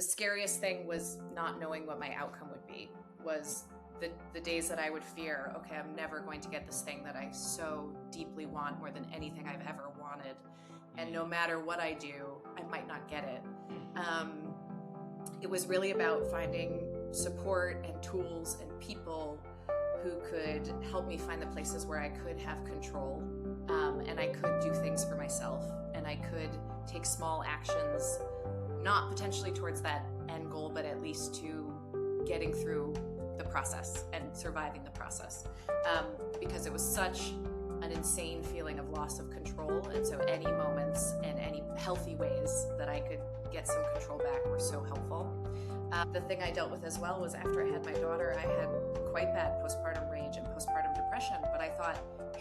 scariest thing was not knowing what my outcome would be, was the days that I would fear, okay, I'm never going to get this thing that I so deeply want more than anything I've ever wanted. And no matter what I do, I might not get it. It was really about finding support and tools and people who could help me find the places where I could have control, and I could do things for myself, and I could take small actions, not potentially towards that end goal, but at least to getting through the process and surviving the process, because it was such an insane feeling of loss of control. And so any moments and any healthy ways that I could get some control back were so helpful. The thing I dealt with as well was after I had my daughter, I had quite bad postpartum rage and postpartum depression, but I thought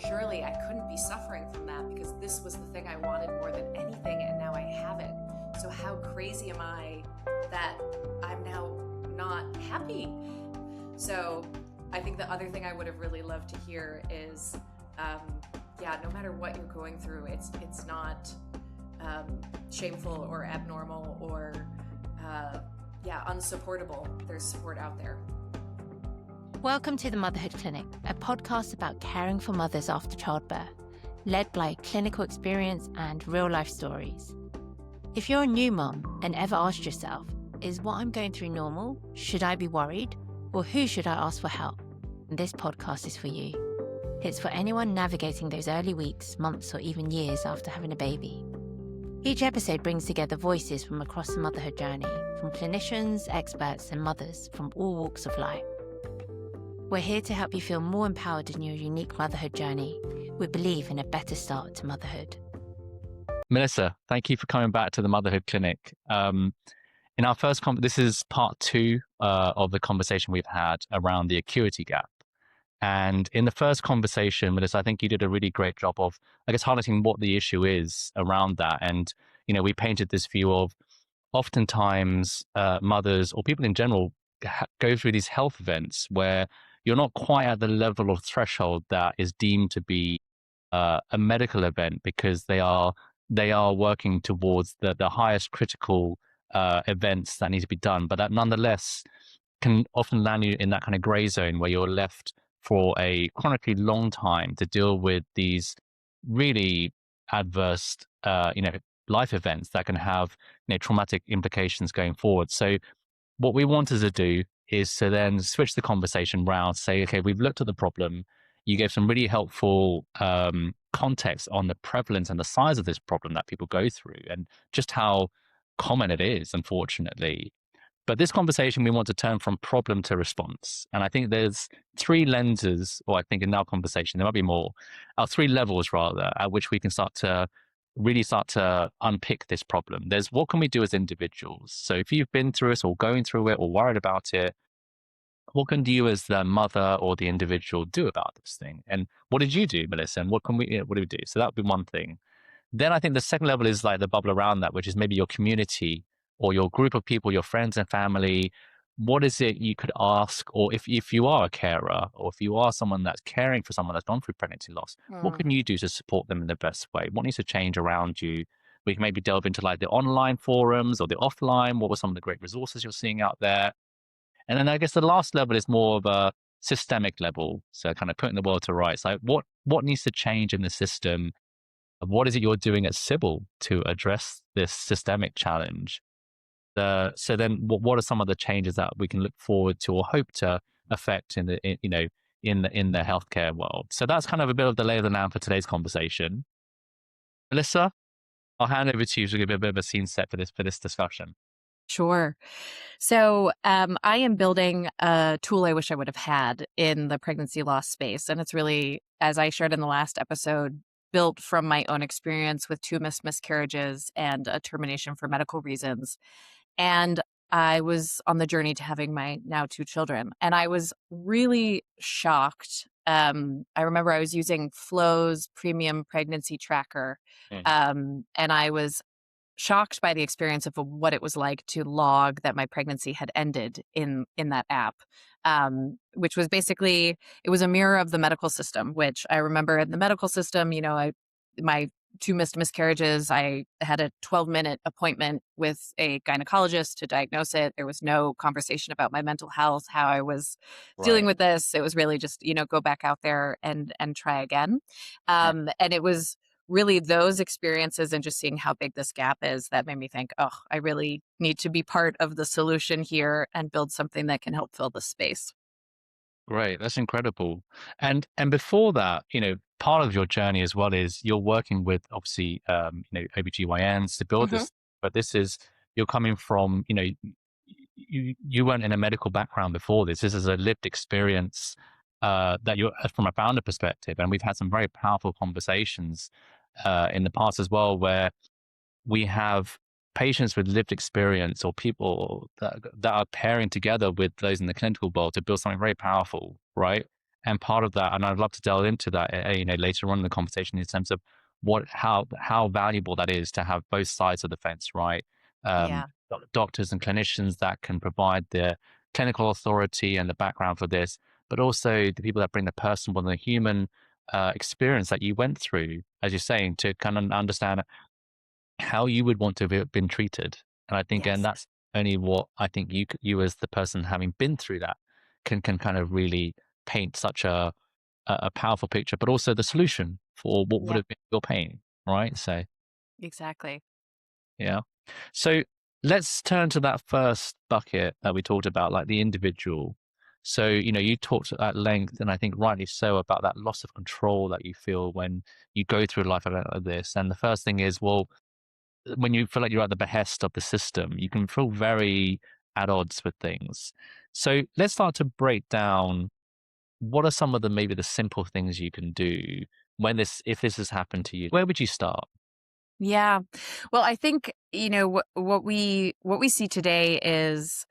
surely I couldn't be suffering from that because this was the thing I wanted more than anything, and now I have it. So how crazy am I that I'm now not happy? So I think the other thing I would have really loved to hear is, no matter what you're going through, it's not shameful or abnormal or unsupportable. There's support out there. Welcome to the Motherhood Clinic, a podcast about caring for mothers after childbirth, led by clinical experience and real-life stories. If you're a new mom and ever asked yourself, is what I'm going through normal? Should I be worried? Or who should I ask for help? This podcast is for you. It's for anyone navigating those early weeks, months, or even years after having a baby. Each episode brings together voices from across the motherhood journey, from clinicians, experts, and mothers from all walks of life. We're here to help you feel more empowered in your unique motherhood journey. We believe in a better start to motherhood. Melissa, thank you for coming back to the Motherhood Clinic. In our first this is part 2 of the conversation we've had around the Acuity Gap. And in the first conversation, Melissa, I think you did a really great job of, highlighting what the issue is around that. And, we painted this view of oftentimes mothers or people in general go through these health events where you're not quite at the level of threshold that is deemed to be a medical event, because they are working towards the highest critical events that need to be done. But that nonetheless can often land you in that kind of gray zone where you're left for a chronically long time to deal with these really adverse, life events that can have, traumatic implications going forward. So what we wanted to do is to then switch the conversation around, say, okay, we've looked at the problem. You gave some really helpful context on the prevalence and the size of this problem that people go through and just how common it is, unfortunately. But this conversation, we want to turn from problem to response. And I think there's 3 lenses, or I think in our conversation, there might be more, 3 levels rather, at which we can start to unpick this problem. There's what can we do as individuals? So if you've been through it or going through it or worried about it, what can you as the mother or the individual do about this thing? And what did you do, Melissa? And what do we do? So that would be one thing. Then I think the second level is like the bubble around that, which is maybe your community or your group of people, your friends and family. What is it you could ask? Or if you are a carer, or if you are someone that's caring for someone that's gone through pregnancy loss, what can you do to support them in the best way? What needs to change around you? We can maybe delve into like the online forums or the offline. What were some of the great resources you're seeing out there? And then I guess the last level is more of a systemic level. So kind of putting the world to rights. Like what needs to change in the system? What is it you're doing at Sibyl to address this systemic challenge? So then what are some of the changes that we can look forward to or hope to affect in the healthcare world? So that's kind of a bit of the lay of the land for today's conversation. Melissa, I'll hand over to you to give a bit of a scene set for this discussion. Sure. So I am building a tool I wish I would have had in the pregnancy loss space. And it's really, as I shared in the last episode, built from my own experience with 2 missed miscarriages and a termination for medical reasons. And I was on the journey to having my now 2 children. And I was really shocked. I remember I was using Flo's premium pregnancy tracker. And I was shocked by the experience of what it was like to log that my pregnancy had ended in that app, which was basically, it was a mirror of the medical system, which I remember in the medical system, my 2 missed miscarriages. I had a 12-minute appointment with a gynecologist to diagnose it. There was no conversation about my mental health, how I was dealing Right. with this. It was really just, go back out there and try again. Mm. And it was really those experiences and just seeing how big this gap is that made me think, oh, I really need to be part of the solution here and build something that can help fill the space. Great. That's incredible. And before that, part of your journey as well is you're working with obviously OBGYNs to build Hmm. this, but this is you're coming from, you weren't in a medical background before this. This is a lived experience that you're from a founder perspective. And we've had some very powerful conversations in the past as well, where we have patients with lived experience or people that are pairing together with those in the clinical world to build something very powerful, right? And part of that, and I'd love to delve into that, later on in the conversation in terms of how valuable that is to have both sides of the fence, right? Yeah. Doctors and clinicians that can provide the clinical authority and the background for this, but also the people that bring the personal and the human experience that you went through, as you're saying, to kind of understand how you would want to have been treated. And I think, and Yes. that's only what I think you as the person having been through that can kind of really paint such a powerful picture, but also the solution for what would Yeah. have been your pain, right? So, Exactly. yeah. So let's turn to that first bucket that we talked about, like the individual. So, you talked at length, and I think rightly so, about that loss of control that you feel when you go through a life like this. And the first thing is, well, when you feel like you're at the behest of the system, you can feel very at odds with things. So let's start to break down what are some of the maybe the simple things you can do when if this has happened to you. Where would you start? Yeah. Well, I think, what we see today is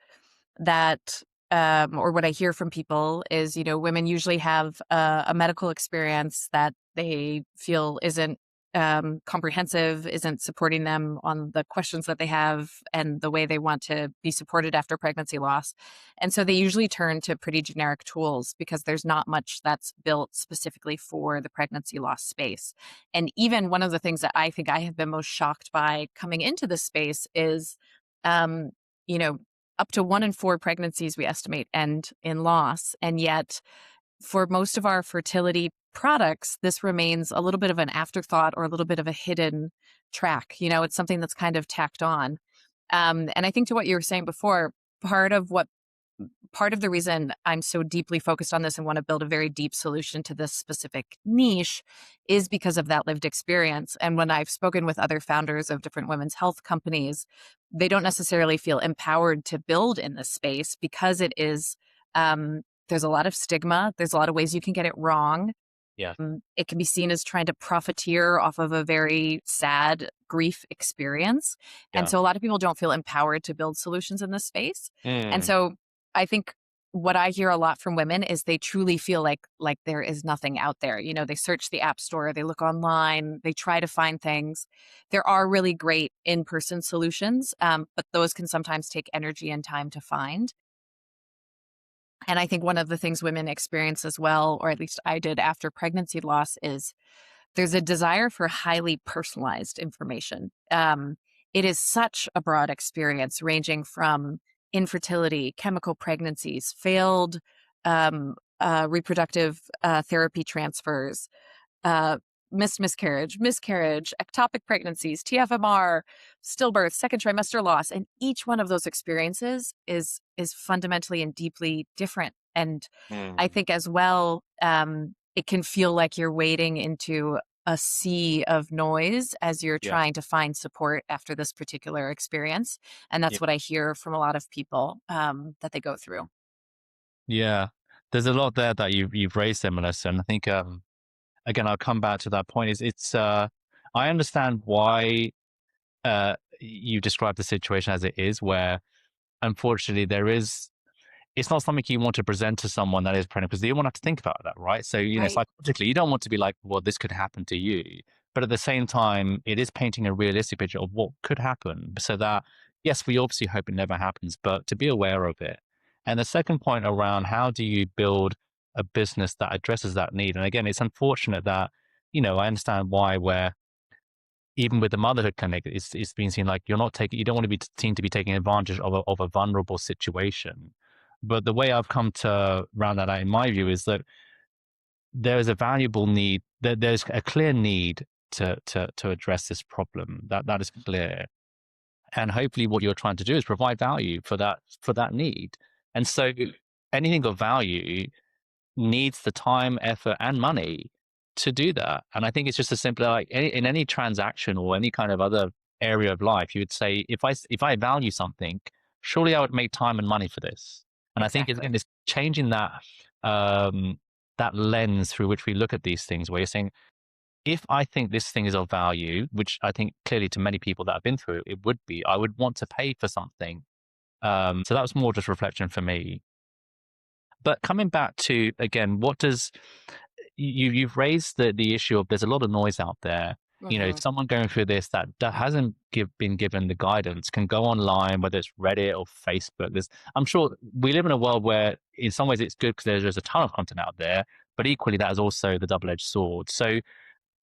that, or what I hear from people is, women usually have a medical experience that they feel isn't comprehensive, isn't supporting them on the questions that they have and the way they want to be supported after pregnancy loss. And so they usually turn to pretty generic tools because there's not much that's built specifically for the pregnancy loss space. And even one of the things that I think I have been most shocked by coming into this space is, um, you know, up to 1 in 4 pregnancies we estimate end in loss. And yet, for most of our fertility products, this remains a little bit of an afterthought or a little bit of a hidden track. It's something that's kind of tacked on. And I think to what you were saying before, part of what part of the reason I'm so deeply focused on this and want to build a very deep solution to this specific niche is because of that lived experience. And when I've spoken with other founders of different women's health companies, they don't necessarily feel empowered to build in this space because it is, there's a lot of stigma. There's a lot of ways you can get it wrong. Yeah. It can be seen as trying to profiteer off of a very sad grief experience. And Yeah. so a lot of people don't feel empowered to build solutions in this space. And Mm. so I think what I hear a lot from women is they truly feel like there is nothing out there. They search the app store, they look online, they try to find things. There are really great in-person solutions, but those can sometimes take energy and time to find. And I think one of the things women experience as well, or at least I did after pregnancy loss, is there's a desire for highly personalized information. It is such a broad experience, ranging from infertility, chemical pregnancies, failed reproductive therapy transfers, uh, missed miscarriage, ectopic pregnancies, TFMR, stillbirth, second trimester loss, and each one of those experiences is fundamentally and deeply different. And I Mm. think as well, it can feel like you're wading into a sea of noise as you're Yeah. trying to find support after this particular experience. And Yeah. that's what I hear from a lot of people that they go through. Yeah. There's a lot there that you've raised there, Melissa. And I think again I'll come back to that point. Is it's I understand why you describe the situation as it is, where unfortunately there is it's not something you want to present to someone that is pregnant because you won't have to think about that, right? So, Right. psychologically, you don't want to be like, well, this could happen to you. But at the same time, it is painting a realistic picture of what could happen so that, yes, we obviously hope it never happens, but to be aware of it. And the second point around how do you build a business that addresses that need? And again, it's unfortunate that, I understand why, where even with the motherhood clinic, it's been seen like you don't want to be seen to be taking advantage of a vulnerable situation. But the way I've come to round that out in my view is that there is a valuable need, that there's a clear need to address this problem. That is clear. And hopefully what you're trying to do is provide value for that need. And so anything of value needs the time, effort, and money to do that. And I think it's just as simple like in any transaction or any kind of other area of life, you would say, if I value something, surely I would make time and money for this. And Exactly. I think it's changing that lens through which we look at these things, where you're saying, if I think this thing is of value, which I think clearly to many people that have been through it would be, I would want to pay for something. So that was more just reflection for me. But coming back to, again, what does you've raised the issue of, there's a lot of noise out there. Someone going through this that hasn't been given the guidance can go online, whether it's Reddit or Facebook. I'm sure we live in a world where in some ways it's good because there's a ton of content out there, but equally that is also the double-edged sword. So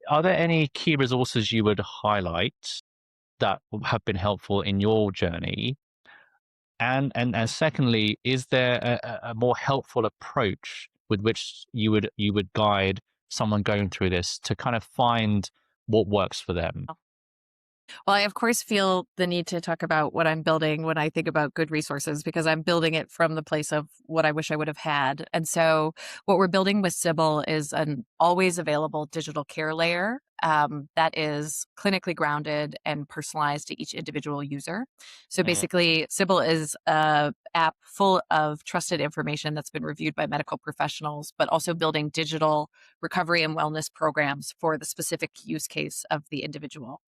are there any key resources you would highlight that have been helpful in your journey? And secondly, is there a more helpful approach with which you would guide someone going through this to kind of find what works for them? Well, I of course feel the need to talk about what I'm building when I think about good resources, because I'm building it from the place of what I wish I would have had. And so what we're building with Sibyl is an always available digital care layer that is clinically grounded and personalized to each individual user. So basically, Sibyl is a app full of trusted information that's been reviewed by medical professionals, but also building digital recovery and wellness programs for the specific use case of the individual.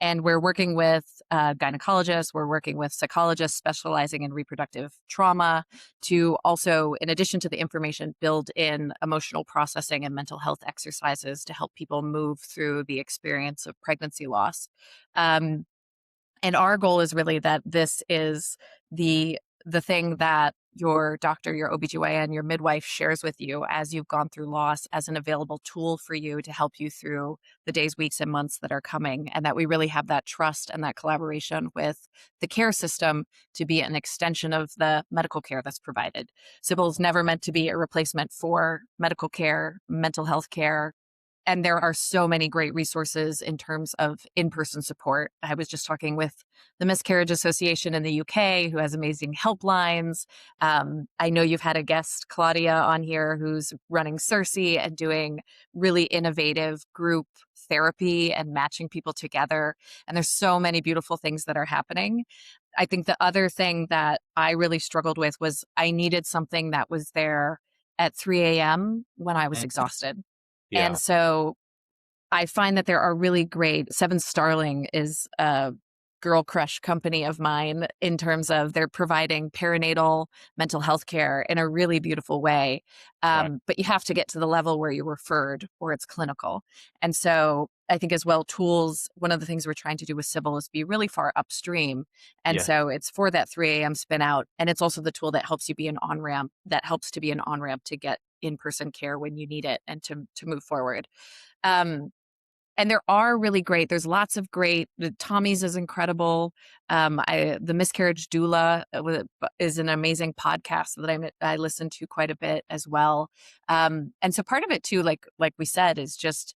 And we're working with gynecologists, we're working with psychologists specializing in reproductive trauma to also, in addition to the information, build in emotional processing and mental health exercises to help people move through the experience of pregnancy loss. And our goal is really that this is the thing that your doctor, your OBGYN, your midwife shares with you as you've gone through loss, as an available tool for you to help you through the days, weeks, and months that are coming. And that we really have that trust and that collaboration with the care system to be an extension of the medical care that's provided. Sibyl is never meant to be a replacement for medical care, mental health care. And there are so many great resources in terms of in-person support. I was just talking with the Miscarriage Association in the UK, who has amazing helplines. I know you've had a guest, Claudia, on here, who's running Circe and doing really innovative group therapy and matching people together. And there's so many beautiful things that are happening. I think the other thing that I really struggled with was I needed something that was there at 3 a.m. when I was exhausted. Yeah. And so I find that there are really great, Seven Starling is a girl crush company of mine in terms of they're providing perinatal mental health care in a really beautiful way. But you have to get to the level where you're referred or it's clinical. And so I think as well, tools, one of the things we're trying to do with Sibyl is be really far upstream. And so it's for that 3 a.m. spin out. And it's also the tool that helps you be an on-ramp, that helps to be an on-ramp to get in-person care when you need it and to move forward. And there are really great, there's lots of great, Tommy's is incredible. The Miscarriage Doula is an amazing podcast that I listen to quite a bit as well. And so part of it too, like we said, is just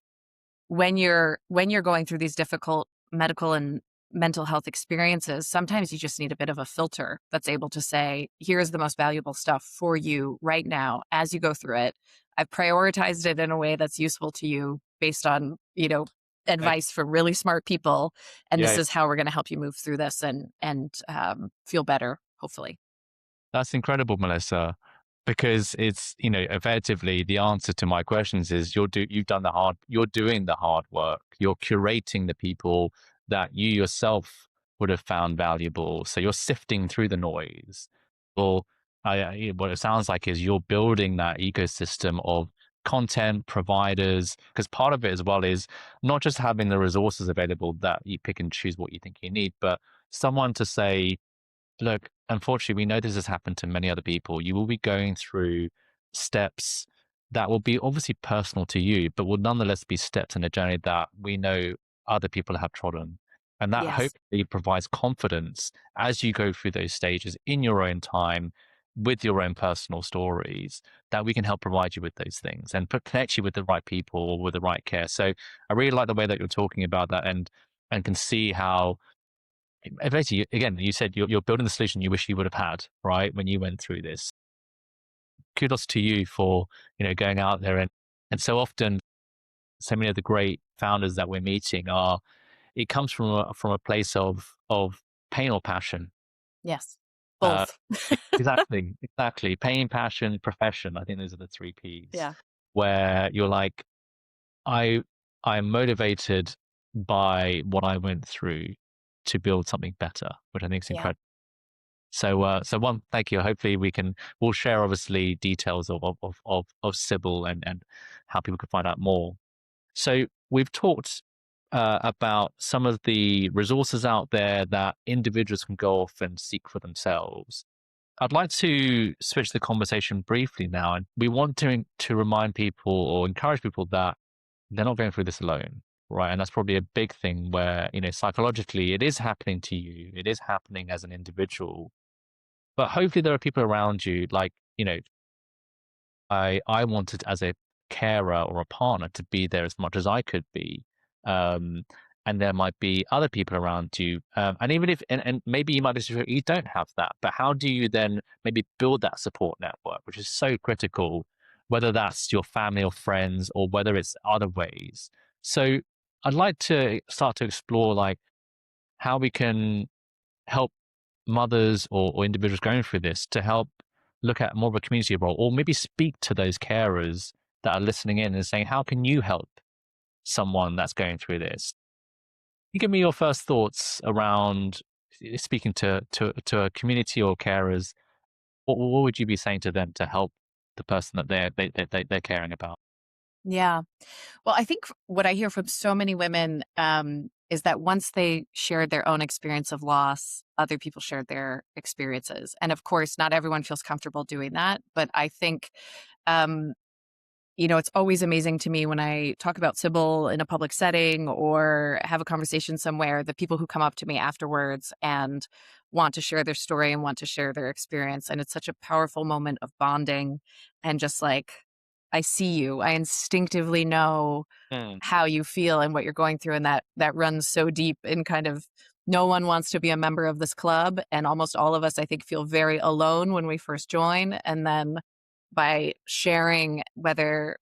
when you're going through these difficult medical and mental health experiences, sometimes you just need a bit of a filter that's able to say, here's the most valuable stuff for you right now as you go through it. I've prioritized it in a way that's useful to you based on, advice from really smart people. And this is how we're going to help you move through this and feel better, hopefully. That's incredible, Melissa, because it's, effectively the answer to my questions is you're doing the hard work. You're curating the people that you yourself would have found valuable. So you're sifting through the noise. Well, what it sounds like is you're building that ecosystem of content providers, because part of it as well is not just having the resources available that you pick and choose what you think you need, but someone to say, look, unfortunately, we know this has happened to many other people. You will be going through steps that will be obviously personal to you, but will nonetheless be steps in a journey that we know other people have trodden. And that Yes. hopefully provides confidence as you go through those stages in your own time with your own personal stories, that we can help provide you with those things and connect you with the right people or with the right care. So I really like the way that you're talking about that, and can see how basically, again, you said you're building the solution you wish you would have had, right, when you went through this. Kudos to you for, going out there, and so often so many of the great founders that we're meeting it comes from a place of pain or passion. Yes. Uh, Both. exactly. Pain, passion, profession. I think those are the three P's. Yeah. Where you're like, I I'm motivated by what I went through to build something better, which I think is Yeah. incredible. So one, thank you. Hopefully we'll share obviously details of Sibyl and how people can find out more. So we've talked about some of the resources out there that individuals can go off and seek for themselves. I'd like to switch the conversation briefly now, and we want to remind people or encourage people that they're not going through this alone, right? And that's probably a big thing where, psychologically it is happening to you, it is happening as an individual, but hopefully there are people around you, like, I wanted as a carer or a partner to be there as much as I could be. Um, and there might be other people around you. And even if, and maybe you might be sure you don't have that, but how do you then maybe build that support network, which is so critical, whether that's your family or friends or whether it's other ways. So I'd like to start to explore like how we can help mothers or individuals going through this to help look at more of a community role, or maybe speak to those carers that are listening in and saying, how can you help someone that's going through this? You give me your first thoughts around speaking to a community or carers. What would you be saying to them to help the person that they're caring about? Yeah. Well, I think what I hear from so many women is that once they shared their own experience of loss, other people shared their experiences. And of course, not everyone feels comfortable doing that. But I think, um, it's always amazing to me when I talk about Sibyl in a public setting or have a conversation somewhere, the people who come up to me afterwards and want to share their story and want to share their experience. And it's such a powerful moment of bonding and just like, I see you. I instinctively know Mm, how you feel and what you're going through. And that runs so deep in kind of no one wants to be a member of this club. And almost all of us, I think, feel very alone when we first join. And then by sharing, whether,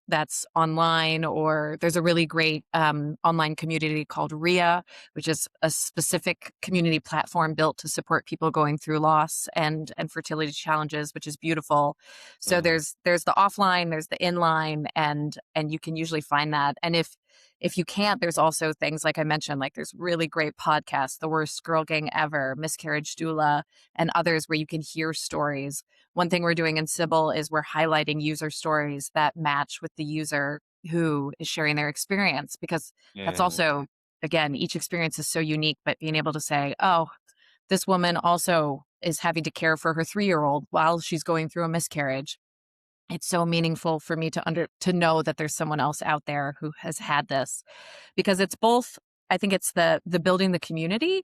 that's online or there's a really great online community called RIA, which is a specific community platform built to support people going through loss and fertility challenges, which is beautiful. So mm, there's the offline, there's the inline, and you can usually find that. And if you can't, there's also things like I mentioned, like there's really great podcasts, The Worst Girl Gang Ever, Miscarriage Doula, and others where you can hear stories. One thing we're doing in Sibyl is we're highlighting user stories that match with the user who is sharing their experience, because that's mm, also, again, each experience is so unique, but being able to say, oh, this woman also is having to care for her 3-year-old while she's going through a miscarriage. It's so meaningful for me to know that there's someone else out there who has had this, because it's both, I think it's the building the community,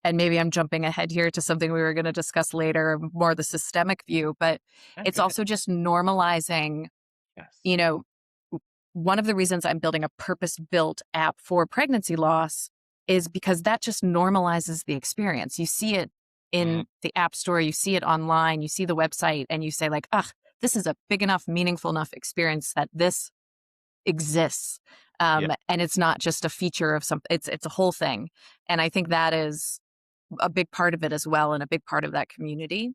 and maybe I'm jumping ahead here to something we were going to discuss later, more the systemic view, but it's okay. also just normalizing, Yes. you know, one of the reasons I'm building a purpose-built app for pregnancy loss is because that just normalizes the experience. You see it Mm, in the app store, you see it online, you see the website, and you say like, this is a big enough, meaningful enough experience that this exists. yeah. And it's not just a feature of something, it's a whole thing. And I think that is a big part of it as well, and a big part of that community.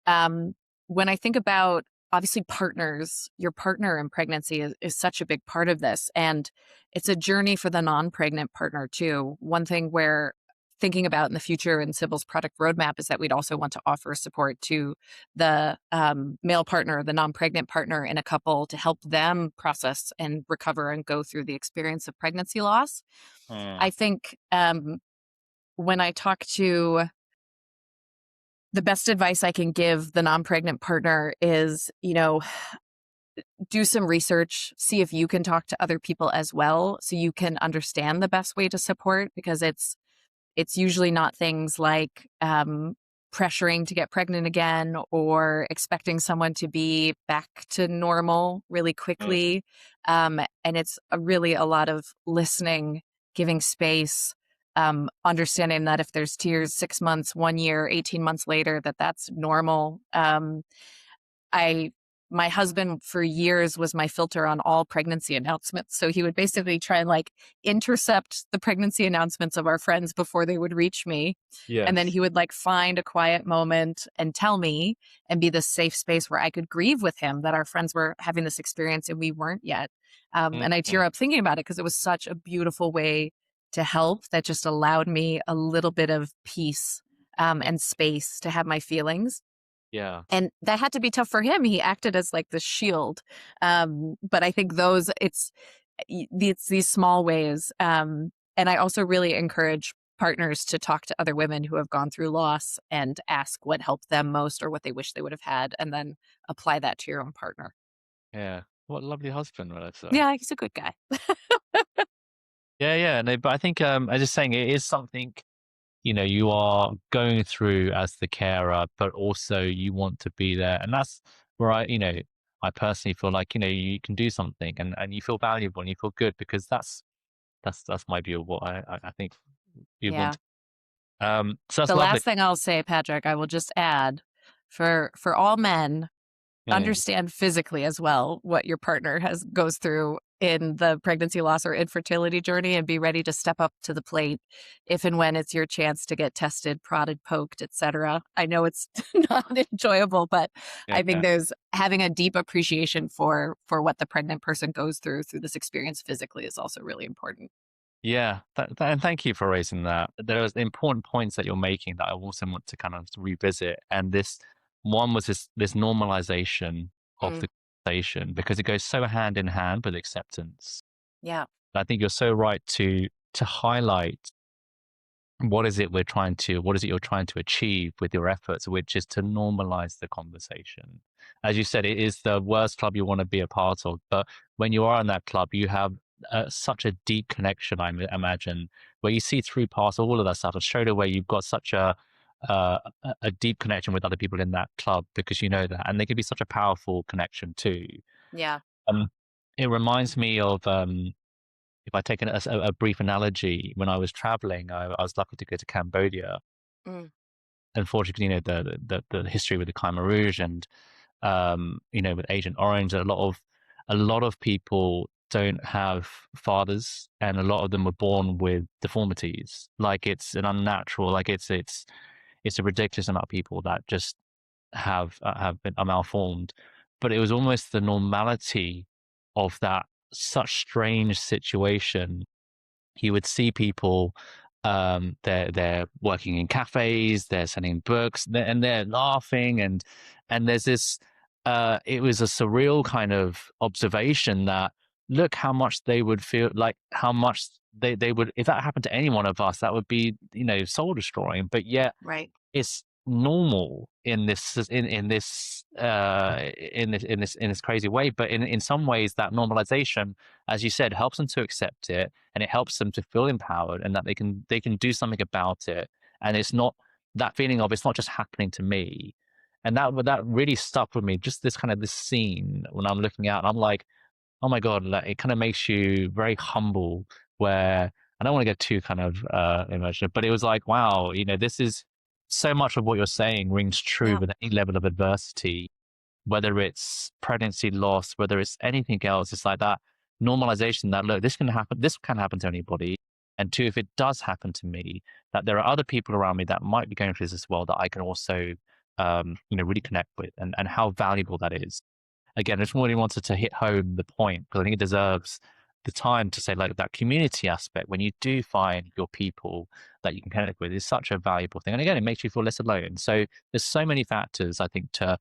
Um, when I think about obviously partners, your partner in pregnancy is such a big part of this. And it's a journey for the non-pregnant partner too. One thing we're thinking about in the future in Sibyl's product roadmap is that we'd also want to offer support to the male partner, the non-pregnant partner in a couple, to help them process and recover and go through the experience of pregnancy loss. Mm, I think when I talk to the best advice I can give the non-pregnant partner is, do some research, see if you can talk to other people as well, so you can understand the best way to support, because it's usually not things like pressuring to get pregnant again or expecting someone to be back to normal really quickly. And it's really a lot of listening, giving space, understanding that if there's tears 6 months, 1 year, 18 months later, that's normal. My husband for years was my filter on all pregnancy announcements. So he would basically try and like intercept the pregnancy announcements of our friends before they would reach me. Yes. And then he would like find a quiet moment and tell me, and be the safe space where I could grieve with him that our friends were having this experience and we weren't yet. And I tear up thinking about it, because it was such a beautiful way to help that just allowed me a little bit of peace and space to have my feelings. Yeah. And that had to be tough for him. He acted as like the shield. But I think it's these small ways. And I also really encourage partners to talk to other women who have gone through loss and ask what helped them most or what they wish they would have had, and then apply that to your own partner. Yeah. What a lovely husband, Melissa. Yeah, he's a good guy. Yeah. No, but I think I was just saying it is something, you are going through as the carer, but also you want to be there. And that's where I personally feel like, you can do something and you feel valuable and you feel good, because that's my view of what I think you Yeah. want. So that's The lovely. last thing I'll say, Patrick, I will just add, for all men, understand physically as well what your partner goes through in the pregnancy loss or infertility journey, and be ready to step up to the plate if and when it's your chance to get tested, prodded, poked, etc. I know it's not enjoyable, but I think there's having a deep appreciation for what the pregnant person goes through this experience physically is also really important. Yeah, and thank you for raising that. There are important points that you're making that I also want to kind of revisit. And this one was this normalization of the conversation, because it goes so hand in hand with acceptance. Yeah. I think you're so right to highlight what is it you're trying to achieve with your efforts, which is to normalize the conversation. As you said, it is the worst club you want to be a part of, but when you are in that club, you have such a deep connection, I imagine, where you see through past all of that stuff. And straight away, you've got such a deep connection with other people in that club, because you know that, and they can be such a powerful connection too. Yeah. It reminds me of if I take a brief analogy, when I was traveling, I was lucky to go to Cambodia. Unfortunately, the history with the Khmer Rouge and with Agent Orange, a lot of people don't have fathers, and a lot of them were born with deformities. Like, it's an unnatural, like it's a ridiculous amount of people that just have been malformed. But it was almost the normality of that such strange situation. You would see people, they're working in cafes, they're selling books, and they're laughing, and there's this it was a surreal kind of observation that, look how much they would feel, like how much they would, if that happened to any one of us, that would be soul destroying. But yet Right. it's normal in this crazy way. But in some ways, that normalization, as you said, helps them to accept it, and it helps them to feel empowered, and that they can do something about it. And it's not that feeling of, it's not just happening to me. And that really stuck with me, just this scene when I'm looking out, and I'm like, oh my God, like, it kind of makes you very humble, where I don't want to get too kind of emotional, but it was like, wow, this is so much of what you're saying rings true with any level of adversity, whether it's pregnancy loss, whether it's anything else. It's like that normalization that, look, this can happen to anybody. And two, if it does happen to me, that there are other people around me that might be going through this as well, that I can also, really connect with, and how valuable that is. Again, I just really wanted to hit home the point, because I think it deserves the time to say, like, that community aspect, when you do find your people that you can connect with, is such a valuable thing. And again, it makes you feel less alone. So there's so many factors, I think, to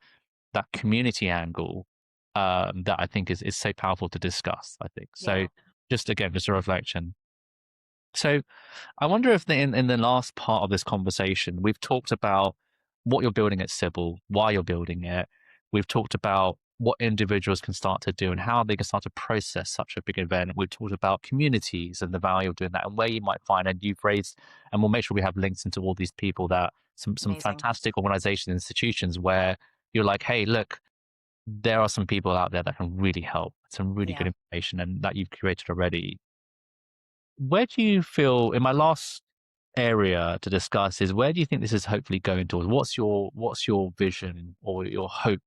that community angle that I think is so powerful to discuss, I think. So just a reflection. So I wonder if in the last part of this conversation, we've talked about what you're building at Sibyl, why you're building it. We've talked about what individuals can start to do and how they can start to process such a big event. We've talked about communities and the value of doing that and where you might find, and you've raised, and we'll make sure we have links into all these people, that some Amazing. fantastic organizations, institutions where you're like, hey, look, there are some people out there that can really help, some really good information, and that you've curated already. Where do you feel, in my last area to discuss, is where do you think this is hopefully going towards? What's your vision or your hope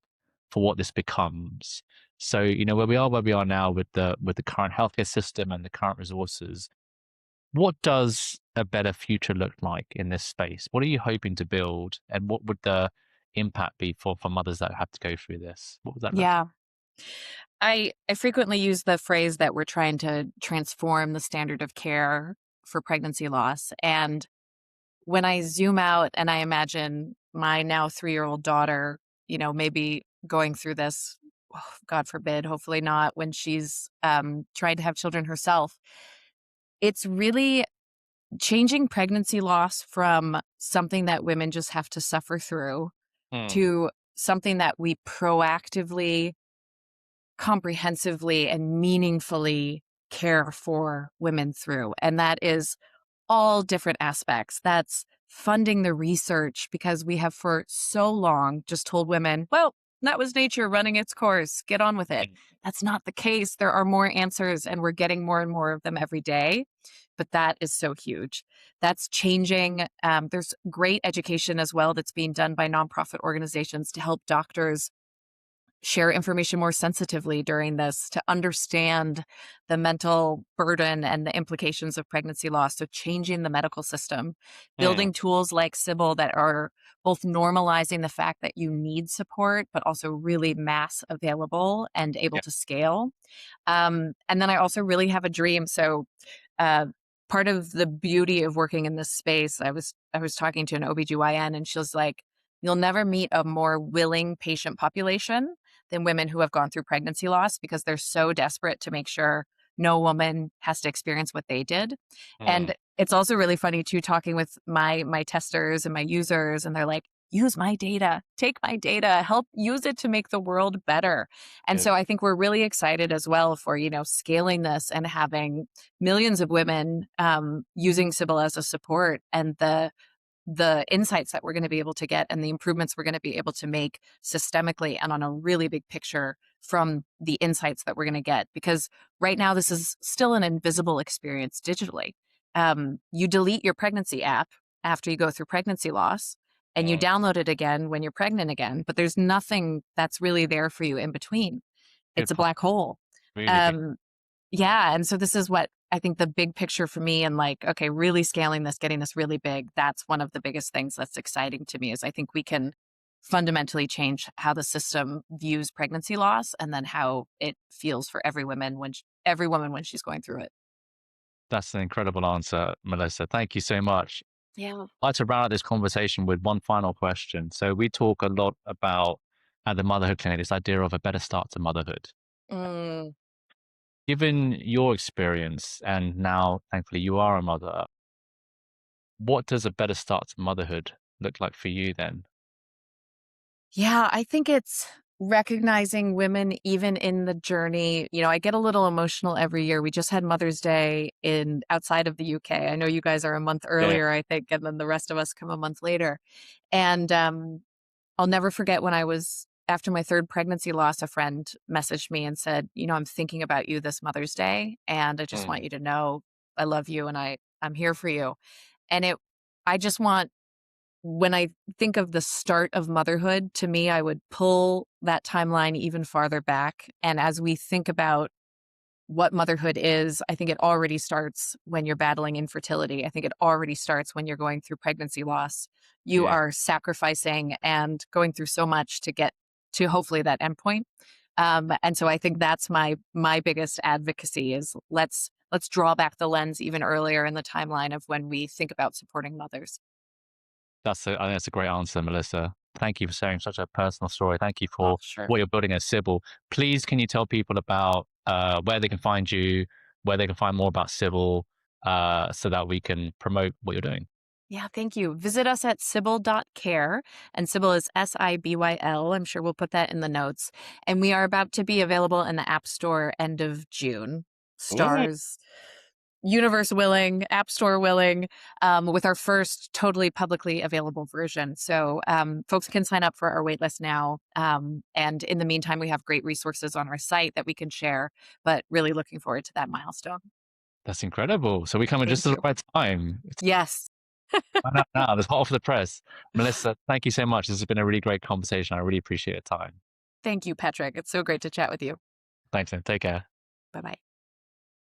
for what this becomes? So, where we are now with the current healthcare system and the current resources, what does a better future look like in this space? What are you hoping to build, and what would the impact be for mothers that have to go through this? What would that look like? Yeah. I frequently use the phrase that we're trying to transform the standard of care for pregnancy loss. And when I zoom out and I imagine my now 3-year-old daughter, maybe going through this, oh, God forbid, hopefully not, when she's trying to have children herself, it's really changing pregnancy loss from something that women just have to suffer through to something that we proactively, comprehensively, and meaningfully care for women through. And that is all different aspects. That's funding the research, because we have for so long just told women, well, that was nature running its course, get on with it. That's not the case. There are more answers, and we're getting more and more of them every day. But that is so huge. That's changing. There's great education as well that's being done by nonprofit organizations to help doctors share information more sensitively during this, to understand the mental burden and the implications of pregnancy loss. So changing the medical system, building tools like Sibyl that are both normalizing the fact that you need support, but also really mass available and able to scale. And then I also really have a dream. So part of the beauty of working in this space, I was talking to an OBGYN, and she was like, you'll never meet a more willing patient population than women who have gone through pregnancy loss, because they're so desperate to make sure no woman has to experience what they did. And it's also really funny too, talking with my testers and my users, and they're like, use my data, take my data, help use it to make the world better. And so I think we're really excited as well for, scaling this and having millions of women using Sibyl as a support, and the insights that we're going to be able to get and the improvements we're going to be able to make systemically and on a really big picture from the insights that we're going to get. Because right now, this is still an invisible experience digitally. You delete your pregnancy app after you go through pregnancy loss, and you download it again when you're pregnant again, but there's nothing that's really there for you in between. It's a black hole. Really Yeah. And so this is what I think the big picture for me, and like, okay, really scaling this, getting this really big, that's one of the biggest things that's exciting to me, is I think we can fundamentally change how the system views pregnancy loss, and then how it feels for every woman when she's going through it. That's an incredible answer, Melissa. Thank you so much. Yeah. I'd like to round out this conversation with one final question. So we talk a lot about at the Motherhood Clinic, this idea of a better start to motherhood. Mm. Given your experience, and now thankfully you are a mother, what does a better start to motherhood look like for you then? Yeah, I think it's recognizing women even in the journey. I get a little emotional every year. We just had Mother's Day outside of the UK. I know you guys are a month earlier, I think, and then the rest of us come a month later. And I'll never forget when after my third pregnancy loss, a friend messaged me and said, I'm thinking about you this Mother's Day, and I just want you to know I love you, and I'm here for you. And I just want, when I think of the start of motherhood, to me, I would pull that timeline even farther back. And as we think about what motherhood is, I think it already starts when you're battling infertility. I think it already starts when you're going through pregnancy loss. You are sacrificing and going through so much to get to hopefully that endpoint. And so I think that's my biggest advocacy, is let's draw back the lens even earlier in the timeline of when we think about supporting mothers. I think that's a great answer, Melissa. Thank you for sharing such a personal story. Thank you for what you're building at Sibyl. Please, can you tell people about where they can find you, where they can find more about Sibyl, so that we can promote what you're doing? Yeah, thank you. Visit us at Sibyl.care, and Sibyl is Sibyl. I'm sure we'll put that in the notes. And we are about to be available in the App Store end of June. Ooh. Stars, universe willing, App Store willing, with our first totally publicly available version. So folks can sign up for our waitlist now. And in the meantime, we have great resources on our site that we can share, but really looking forward to that milestone. That's incredible. So we come in Thank just at the you. right time. Yes. Find out now. That's hot off the press. Melissa, thank you so much. This has been a really great conversation. I really appreciate your time. Thank you, Patrick. It's so great to chat with you. Thanks, and take care. Bye-bye.